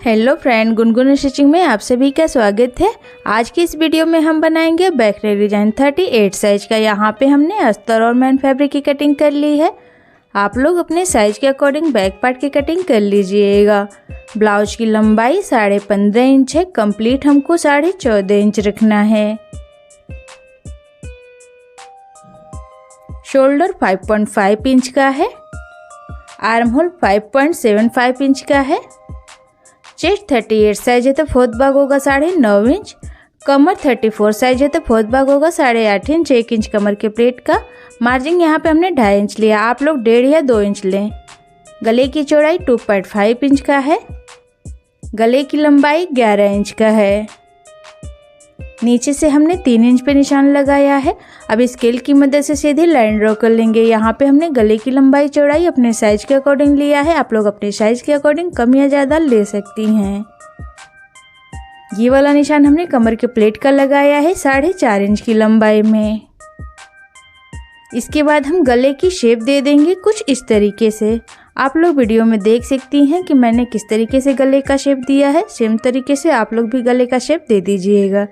Hello friend, Gungun stitching में आप सभी का स्वागत है। आज की इस वीडियो में हम बनाएंगे बैक नेक डिजाइन 38 साइज का। यहाँ पे हमने अस्तर और मैन फैब्रिक की कटिंग कर ली है। आप लोग अपने साइज के अकॉर्डिंग बैक पार्ट की कटिंग कर लीजिएगा। ब्लाउज की लंबाई 15.5 इंच है। कंप्लीट हमको 14.5 इंच रखना है। शोल्डर 5.5 इंच का है। आर्म होल 5.75 इंच का है। चेस्ट 38 साइज है तो फोर्थ भाग होगा 9.5 इंच। कमर 34 साइज है तो फोर्थ भाग होगा 8.5 इंच। 1 इंच कमर के प्लेट का मार्जिन यहाँ पे हमने 2.5 इंच लिया। आप लोग 1.5 या 2 इंच लें। गले की चौड़ाई 2.5 इंच का है। गले की लंबाई 11 इंच का है। नीचे से हमने 3 इंच पे निशान लगाया है। अब स्केल की मदद से सीधी लाइन ड्रॉ कर लेंगे। यहाँ पे हमने गले की लंबाई चौड़ाई अपने साइज के अकॉर्डिंग लिया है। आप लोग अपने साइज के अकॉर्डिंग कम या ज़्यादा ले सकती हैं। ये वाला निशान हमने कमर के प्लेट का लगाया है 4.5 इंच की लंबाई में। इसके बाद हम गले की शेप दे देंगे कुछ इस तरीके से। आप लोग वीडियो में देख सकती हैं कि मैंने किस तरीके से गले का शेप दिया है। सेम तरीके से आप लोग भी गले का शेप दे दीजिएगा।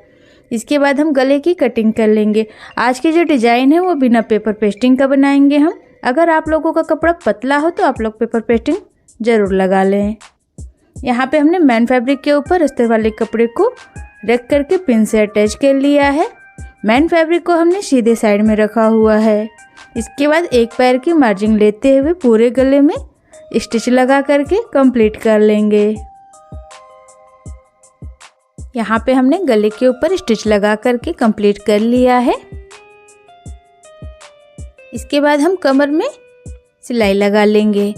इसके बाद हम गले की कटिंग कर लेंगे। आज की जो डिज़ाइन है वो बिना पेपर पेस्टिंग का बनाएंगे हम। अगर आप लोगों का कपड़ा पतला हो तो आप लोग पेपर पेस्टिंग ज़रूर लगा लें। यहाँ पे हमने मैन फैब्रिक के ऊपर अस्तर वाले कपड़े को रख करके पिन से अटैच कर लिया है। मैन फैब्रिक को हमने सीधे साइड में रखा हुआ है। इसके बाद एक पैर की मार्जिन लेते हुए पूरे गले में स्टिच लगा करके कंप्लीट कर लेंगे। यहाँ पे हमने गले के ऊपर स्टिच लगा करके कंप्लीट कर लिया है। इसके बाद हम कमर में सिलाई लगा लेंगे।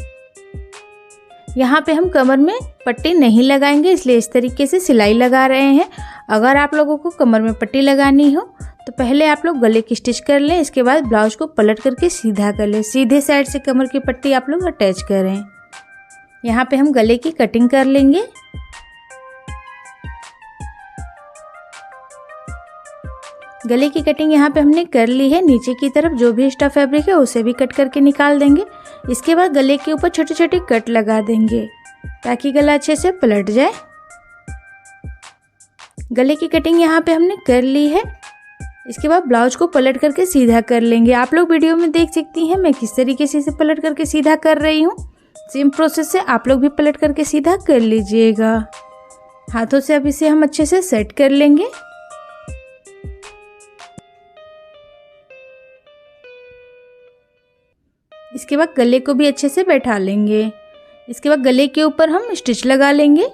यहाँ पे हम कमर में पट्टी नहीं लगाएंगे, इसलिए इस तरीके से सिलाई लगा रहे हैं। अगर आप लोगों को कमर में पट्टी लगानी हो तो पहले आप लोग गले की स्टिच कर लें। इसके बाद ब्लाउज को पलट करके सीधा कर लें। सीधे साइड से कमर की पट्टी आप लोग अटैच करें। यहाँ पे हम गले की कटिंग कर लेंगे। गले की कटिंग यहाँ पे हमने कर ली है। नीचे की तरफ जो भी एक्स्ट्रा फैब्रिक है उसे भी कट करके निकाल देंगे। इसके बाद गले के ऊपर छोटे छोटे कट लगा देंगे ताकि गला अच्छे से पलट जाए। गले की कटिंग यहाँ पे हमने कर ली है। इसके बाद ब्लाउज को पलट करके सीधा कर लेंगे। आप लोग वीडियो में देख सकती हैं मैं किस तरीके से इसे पलट करके सीधा कर रही हूँ। सेम प्रोसेस से आप लोग भी पलट करके सीधा कर लीजिएगा। हाथों से अब इसे हम अच्छे से सेट कर लेंगे। इसके बाद गले को भी अच्छे से बैठा लेंगे। इसके बाद गले के ऊपर हम स्टिच लगा लेंगे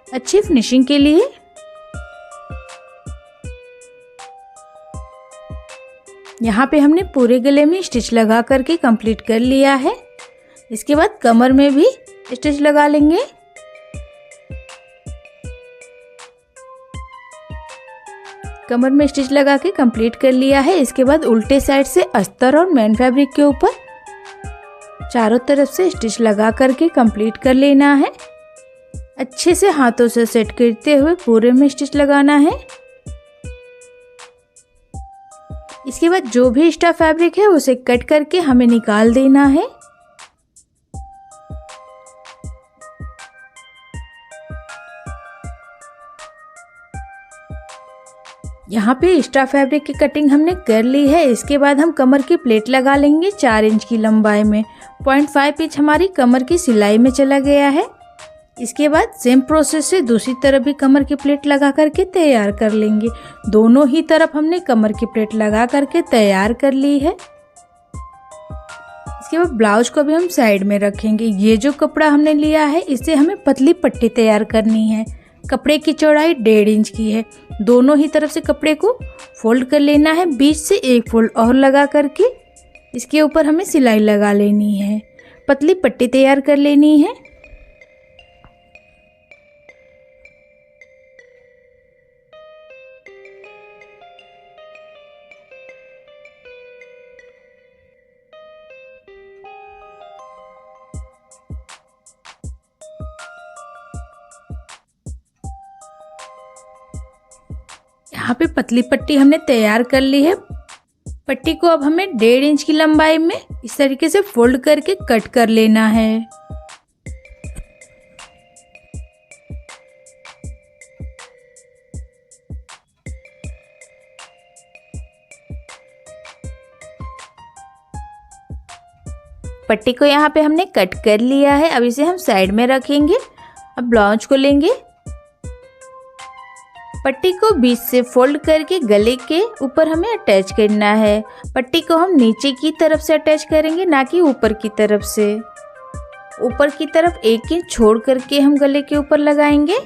अच्छी फिनिशिंग के लिए। यहाँ पे हमने पूरे गले में स्टिच लगा करके कंप्लीट कर लिया है। इसके बाद कमर में भी स्टिच लगा लेंगे। कमर में स्टिच लगा के कंप्लीट कर लिया है। इसके बाद उल्टे साइड से अस्तर और मैन फैब्रिक के ऊपर चारों तरफ से स्टिच लगा करके कंप्लीट कर लेना है। अच्छे से हाथों से सेट करते हुए पूरे में स्टिच लगाना है। इसके बाद जो भी एक्स्ट्रा फैब्रिक है उसे कट करके हमें निकाल देना है। यहाँ पे एक्स्ट्रा फैब्रिक की कटिंग हमने कर ली है। इसके बाद हम कमर की प्लेट लगा लेंगे 4 इंच की लंबाई में। 0.5 इंच हमारी कमर की सिलाई में चला गया है। इसके बाद सेम प्रोसेस से दूसरी तरफ भी कमर की प्लेट लगा करके तैयार कर लेंगे। दोनों ही तरफ हमने कमर की प्लेट लगा करके तैयार कर ली है। इसके बाद ब्लाउज को भी हम साइड में रखेंगे। ये जो कपड़ा हमने लिया है इससे हमें पतली पट्टी तैयार करनी है। कपड़े की चौड़ाई 1.5 इंच की है। दोनों ही तरफ से कपड़े को फोल्ड कर लेना है। बीच से एक फोल्ड और लगा करके इसके ऊपर हमें सिलाई लगा लेनी है। पतली पट्टी तैयार कर लेनी है। यहाँ पे पतली पट्टी हमने तैयार कर ली है। पट्टी को अब हमें 1.5 इंच की लंबाई में इस तरीके से फोल्ड करके कट कर लेना है। पट्टी को यहाँ पे हमने कट कर लिया है। अब इसे हम साइड में रखेंगे। अब ब्लाउज को लेंगे, पट्टी को बीच से फोल्ड करके गले के ऊपर हमें अटैच करना है। पट्टी को हम नीचे की तरफ से अटैच करेंगे, ना कि ऊपर की तरफ से। ऊपर की तरफ 1 इंच छोड़ करके हम गले के ऊपर लगाएंगे।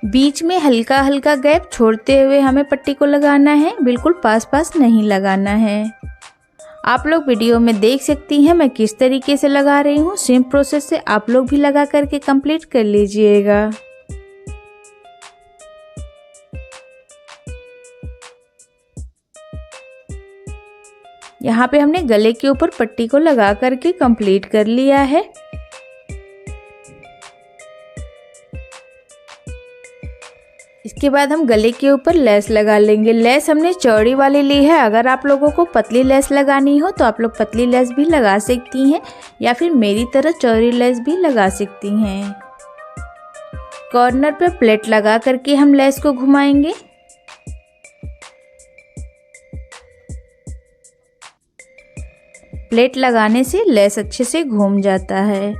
बीच में हल्का हल्का गैप छोड़ते हुए हमें पट्टी को लगाना है, बिल्कुल पास पास नहीं लगाना है। आप लोग वीडियो में देख सकती हैं मैं किस तरीके से लगा रही हूँ। सेम प्रोसेस से आप लोग भी लगा करके कंप्लीट कर लीजिएगा। यहाँ पे हमने गले के ऊपर पट्टी को लगा करके कंप्लीट कर लिया है। इसके बाद हम गले के ऊपर लेस लगा लेंगे। लेस हमने चौड़ी वाली ली है। अगर आप लोगों को पतली लेस लगानी हो तो आप लोग पतली लेस भी लगा सकती हैं, या फिर मेरी तरह चौड़ी लेस भी लगा सकती हैं। कॉर्नर पे प्लेट लगा करके हम लेस को घुमाएंगे। प्लेट लगाने से लेस अच्छे से घूम जाता है।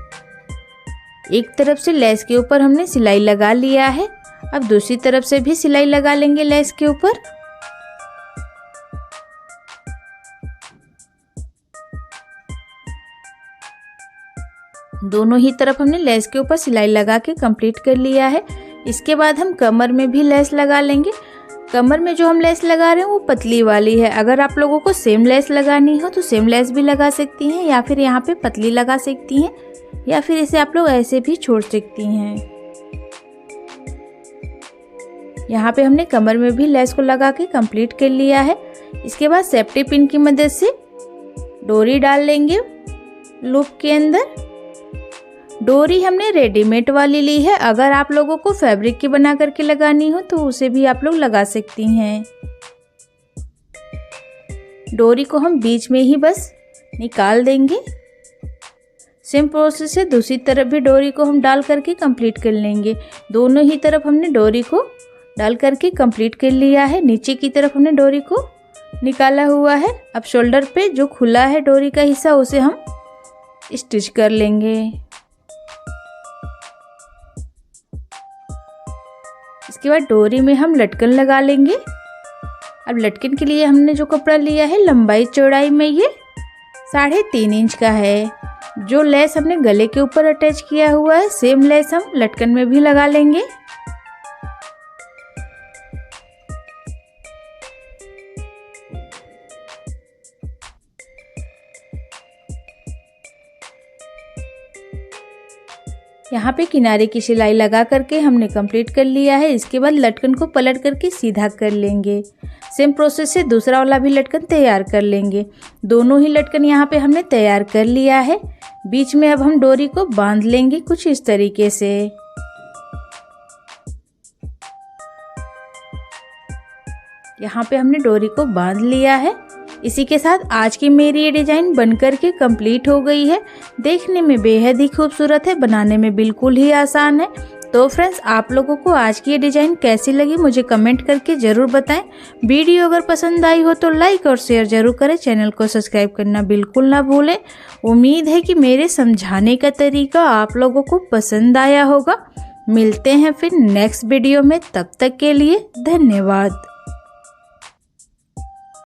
एक तरफ से लेस के ऊपर हमने सिलाई लगा लिया है। अब दूसरी तरफ से भी सिलाई लगा लेंगे लेस के ऊपर। दोनों ही तरफ हमने लेस के ऊपर सिलाई लगा के कंप्लीट कर लिया है। इसके बाद हम कमर में भी लेस लगा लेंगे। कमर में जो हम लेस लगा रहे हैं वो पतली वाली है। अगर आप लोगों को सेम लेस लगानी हो तो सेम लेस भी लगा सकती हैं, या फिर यहाँ पे पतली लगा सकती हैं, या फिर इसे आप लोग ऐसे भी छोड़ सकती हैं। यहाँ पे हमने कमर में भी लेस को लगा के कंप्लीट कर लिया है। इसके बाद सेफ्टी पिन की मदद से डोरी डाल लेंगे लूप के अंदर। डोरी हमने रेडीमेड वाली ली है। अगर आप लोगों को फैब्रिक की बना करके लगानी हो तो उसे भी आप लोग लगा सकती हैं। डोरी को हम बीच में ही बस निकाल देंगे। सेम प्रोसेस से दूसरी तरफ भी डोरी को हम डाल करके कंप्लीट कर लेंगे। दोनों ही तरफ हमने डोरी को डाल करके कंप्लीट कर लिया है। नीचे की तरफ हमने डोरी को निकाला हुआ है। अब शोल्डर पे जो खुला है डोरी का हिस्सा उसे हम स्टिच कर लेंगे। इसके बाद डोरी में हम लटकन लगा लेंगे। अब लटकन के लिए हमने जो कपड़ा लिया है लंबाई चौड़ाई में ये 3.5 इंच का है। जो लेस हमने गले के ऊपर अटैच किया हुआ है सेम लेस हम लटकन में भी लगा लेंगे। यहाँ पे किनारे की सिलाई लगा करके हमने कंप्लीट कर लिया है। इसके बाद लटकन को पलट करके सीधा कर लेंगे। सेम प्रोसेस से दूसरा वाला भी लटकन तैयार कर लेंगे। दोनों ही लटकन यहाँ पे हमने तैयार कर लिया है। बीच में अब हम डोरी को बांध लेंगे कुछ इस तरीके से। यहाँ पे हमने डोरी को बांध लिया है। इसी के साथ आज की मेरी ये डिज़ाइन बनकर के कंप्लीट हो गई है। देखने में बेहद ही खूबसूरत है, बनाने में बिल्कुल ही आसान है। तो फ्रेंड्स, आप लोगों को आज की ये डिज़ाइन कैसी लगी मुझे कमेंट करके ज़रूर बताएं। वीडियो अगर पसंद आई हो तो लाइक और शेयर ज़रूर करें। चैनल को सब्सक्राइब करना बिल्कुल ना भूलें। उम्मीद है कि मेरे समझाने का तरीका आप लोगों को पसंद आया होगा। मिलते हैं फिर नेक्स्ट वीडियो में, तब तक के लिए धन्यवाद।